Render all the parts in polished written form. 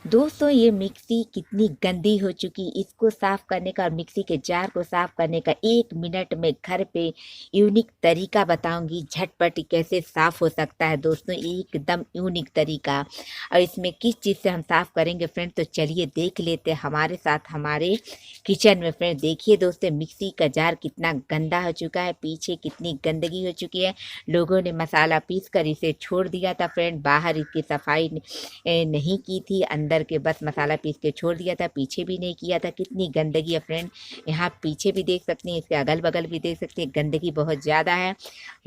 दोस्तों ये मिक्सी कितनी गंदी हो चुकी, इसको साफ करने का और मिक्सी के जार को साफ करने का 1 मिनट में घर पे यूनिक तरीका बताऊंगी। झटपट कैसे साफ हो सकता है दोस्तों, एकदम यूनिक तरीका। और इसमें किस चीज़ से हम साफ करेंगे फ्रेंड, तो चलिए देख लेते हैं हमारे साथ हमारे किचन में। फ्रेंड देखिए दोस्तों, मिक्सी का जार कितना गंदा हो चुका है, पीछे कितनी गंदगी हो चुकी है। लोगों ने मसाला पीस कर इसे छोड़ दिया था फ्रेंड, बाहर इसकी सफाई नहीं की थी, अंदर के बस मसाला पीस के छोड़ दिया था, पीछे भी नहीं किया था। कितनी गंदगी है फ्रेंड, यहाँ पीछे भी देख सकते हैं, इसके अगल बगल भी देख सकते हैं, गंदगी बहुत ज़्यादा है।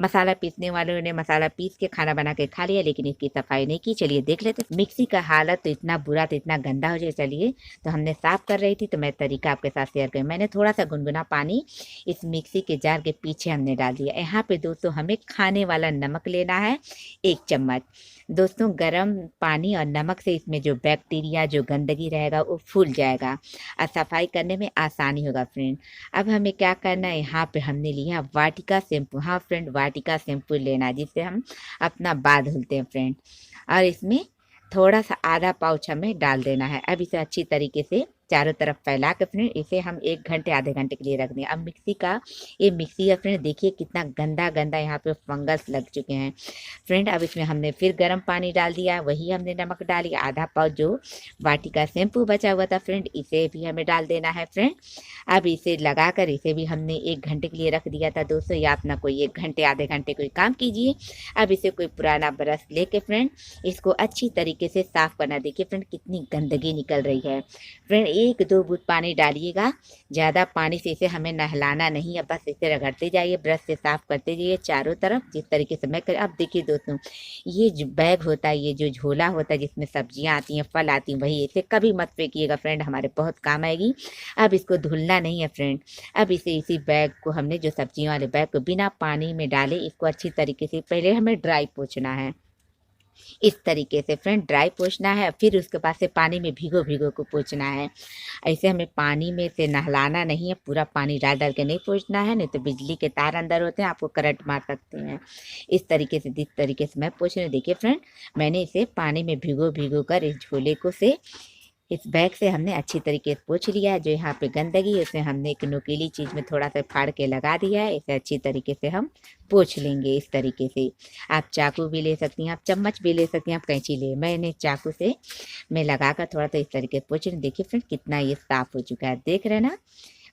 मसाला पीसने वालों ने मसाला पीस के खाना बना के खा लिया, लेकिन इसकी सफाई नहीं की। चलिए देख लेते। मिक्सी का हालत तो इतना बुरा, तो इतना गंदा हो जाए। चलिए, तो हमने साफ कर रही थी तो मैं तरीका आपके साथ शेयर करूँ। मैंने थोड़ा सा गुनगुना पानी इस मिक्सी के जार के पीछे हमने डाल दिया। यहाँ पे दोस्तों हमें खाने वाला नमक लेना है 1 चम्मच। दोस्तों गर्म पानी और नमक से इसमें जो बैक्टीरिया, जो गंदगी रहेगा वो फूल जाएगा और सफाई करने में आसानी होगा फ्रेंड। अब हमें क्या करना है, यहाँ पे हमने लिया वाटिका शैम्पू। हाँ फ्रेंड, वाटिका शैम्पू लेना है जिससे हम अपना बाल धुलते हैं फ्रेंड। और इसमें थोड़ा सा आधा पाउच हमें डाल देना है। अब इसे अच्छी तरीके से चारों तरफ फैला के फ्रेंड इसे हम 1 घंटे आधे घंटे के लिए रख दें। अब मिक्सी का ये मिक्सी है फ्रेंड, देखिए कितना गंदा गंदा यहाँ पे फंगस लग चुके हैं फ्रेंड। अब इसमें हमने फिर गर्म पानी डाल दिया, वही हमने नमक डाली, आधा पाव जो वाटिका शैम्पू बचा हुआ था फ्रेंड इसे भी हमें डाल देना है फ्रेंड। अब इसे लगाकर इसे भी हमने 1 घंटे के लिए रख दिया था दोस्तों, या अपना कोई 1 घंटे आधे घंटे कोई काम कीजिए। अब इसे कोई पुराना ब्रश लेके फ्रेंड इसको अच्छी तरीके से साफ करना। देखिए फ्रेंड कितनी गंदगी निकल रही है फ्रेंड। 1-2 बूंद पानी डालिएगा, ज़्यादा पानी से इसे हमें नहलाना नहीं है, बस इसे रगड़ते जाइए, ब्रश से साफ करते जाइए चारों तरफ जिस तरीके से मैं कर। अब देखिए दोस्तों, ये जो बैग होता है, ये जो झोला होता है जिसमें सब्जियां आती हैं, फल आती हैं, वही इसे कभी मत फेंकिएगा फ्रेंड, हमारे बहुत काम आएगी। अब इसको धुलना नहीं है फ्रेंड। अब इसे इसी बैग को हमने जो सब्जियों वाले बैग को बिना पानी में डाले इसको अच्छी तरीके से पहले हमें ड्राई पोंछना है। इस तरीके से फ्रेंड ड्राई पोंछना है, फिर उसके बाद से पानी में भिगो भिगो को पोंछना है। ऐसे हमें पानी में से नहलाना नहीं है, पूरा पानी डाल डाल के नहीं पोंछना है, नहीं तो बिजली के तार अंदर होते हैं, आपको करंट मार सकते हैं। इस तरीके से जिस तरीके से मैं पोंछ रही हूँ, देखिए फ्रेंड मैंने इसे पानी में भिगो भिगो कर इस झोले को से इस बैग से हमने अच्छी तरीके से पोंछ लिया है। जो यहाँ पे गंदगी है उसे हमने एक नुकीली चीज़ में थोड़ा सा फाड़ के लगा दिया है। इसे अच्छी तरीके से हम पोंछ लेंगे इस तरीके से। आप चाकू भी ले सकती हैं, आप चम्मच भी ले सकती हैं, आप कैंची ले। मैंने चाकू से मैं लगा कर थोड़ा सा इस तरीके से पोंछ रही। देखिए फ्रेंड कितना ये साफ़ हो चुका है, देख रहे हैं ना,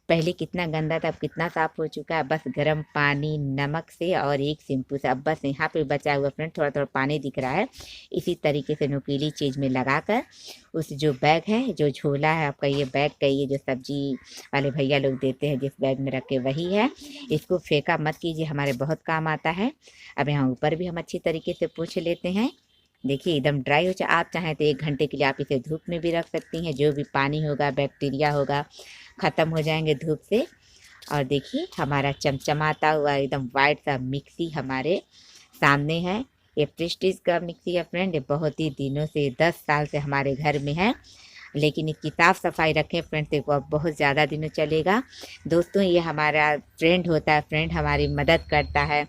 पहले कितना गंदा था अब कितना साफ हो चुका है। बस गर्म पानी नमक से और एक शैम्पू से। अब बस यहाँ पे बचा हुआ फ्रेंड थोड़ा थोड़ा पानी दिख रहा है, इसी तरीके से नुकीली चीज़ में लगाकर उस जो बैग है, जो झोला है आपका, ये बैग का ये जो सब्जी वाले भैया लोग देते हैं जिस बैग में रखे वही है। इसको फेंका मत कीजिए, हमारे बहुत काम आता है। अब यहाँ ऊपर भी हम अच्छी तरीके से पोंछ लेते हैं। देखिए एकदम ड्राई हो जाए। आप चाहें तो 1 घंटे के लिए आप इसे धूप में भी रख सकती हैं, जो भी पानी होगा बैक्टीरिया होगा ख़त्म हो जाएंगे धूप से। और देखिए हमारा चमचमाता हुआ एकदम वाइट सा मिक्सी हमारे सामने है। ये प्रेस्टीज का मिक्सी है फ्रेंड, ये बहुत ही दिनों से 10 साल से हमारे घर में है, लेकिन इसकी साफ़ सफाई रखें फ्रेंड तो वो बहुत ज़्यादा दिनों चलेगा। दोस्तों ये हमारा फ्रेंड होता है फ्रेंड, हमारी मदद करता है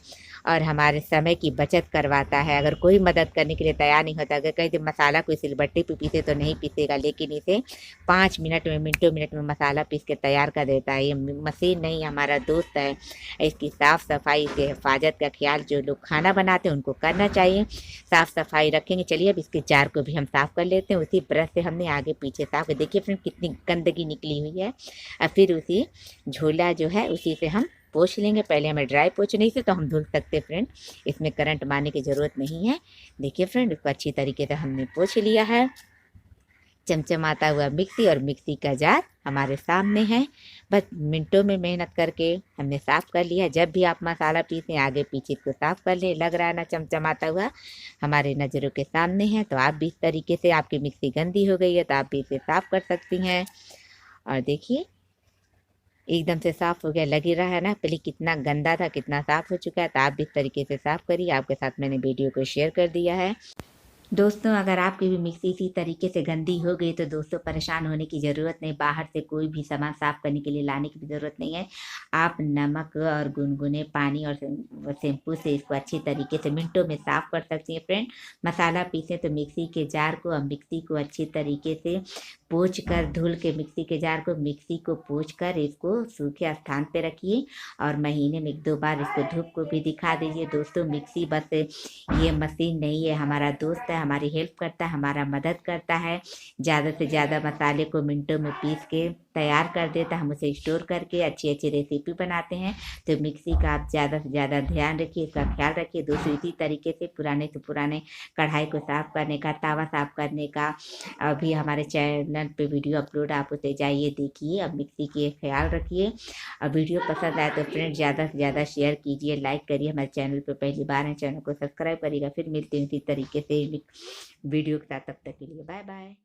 और हमारे समय की बचत करवाता है। अगर कोई मदद करने के लिए तैयार नहीं होता, अगर कहीं मसाला कोई सिलबट्टे पे पीसे तो नहीं पीसेगा, लेकिन इसे 5 मिनट में मिनटों मिनट में मसाला पीस के तैयार कर देता है। ये मशीन नहीं, हमारा दोस्त है। इसकी साफ़ सफाई, इसकी हिफाजत का ख्याल जो लोग खाना बनाते हैं उनको करना चाहिए। साफ़ सफाई रखेंगे। चलिए अब इसके जार को भी हम साफ़ कर लेते हैं। उसी ब्रश से हमने आगे पीछे साफ कर, देखिए फ्रेंड कितनी गंदगी निकली हुई है। और फिर उसी झोला जो है उसी से हम पोंछ लेंगे। पहले हमें ड्राई पोंछने से तो हम धुल सकते फ्रेंड, इसमें करंट मारने की ज़रूरत नहीं है। देखिए फ्रेंड इसको अच्छी तरीके से हमने पोंछ लिया है। चमचमाता हुआ मिक्सी और मिक्सी का जार हमारे सामने है। बस मिनटों में मेहनत करके हमने साफ़ कर लिया। जब भी आप मसाला पीसें आगे पीछे इसको साफ़ कर लें। लग रहा है ना चमचमाता हुआ, हमारे नज़रों के सामने है। तो आप भी इस तरीके से, आपकी मिक्सी गंदी हो गई है तो आप भी इसे साफ़ कर सकती हैं। और देखिए एकदम से साफ़ हो गया, लग ही रहा है ना पहले कितना गंदा था कितना साफ़ हो चुका है। तो आप भी इस तरीके से साफ़ करिए। आपके साथ मैंने वीडियो को शेयर कर दिया है। दोस्तों अगर आपकी भी मिक्सी इसी तरीके से गंदी हो गई तो दोस्तों परेशान होने की ज़रूरत नहीं, बाहर से कोई भी सामान साफ़ करने के लिए लाने की भी ज़रूरत नहीं है। आप नमक और गुनगुने पानी और शैम्पू से इसको अच्छी तरीके से मिनटों में साफ़ कर सकती हैं फ्रेंड। मसाला पीसें तो मिक्सी के जार को और मिक्सी को अच्छी तरीके से पोंछ कर धुल के मिक्सी को पोंछ कर इसको सूखे स्थान पे रखिए और महीने में 1-2 बार इसको धूप को भी दिखा दीजिए। दोस्तों मिक्सी बस ये मशीन नहीं है, हमारा दोस्त है, हमारी हेल्प करता है, हमारा मदद करता है। ज़्यादा से ज़्यादा मसाले को मिनटों में पीस के तैयार कर देता है, हम उसे स्टोर करके अच्छी अच्छी रेसिपी बनाते हैं। तो मिक्सी का आप ज़्यादा से ज़्यादा ध्यान रखिए, इसका ख्याल रखिए। दोस्तों इसी तरीके से पुराने से पुराने कढ़ाई को साफ़ करने का, तावा साफ़ करने का अभी हमारे चैनल पे वीडियो अपलोड, आप उसे जाइए देखिए। अब मिक्सी की ख्याल रखिए। और वीडियो पसंद आए तो फ्रेंड ज़्यादा से ज़्यादा शेयर कीजिए, लाइक करिए। हमारे चैनल पे पहली बार है, चैनल को सब्सक्राइब करिएगा। फिर मिलते हैं इसी तरीके से वीडियो के साथ, तब तक के लिए बाय बाय।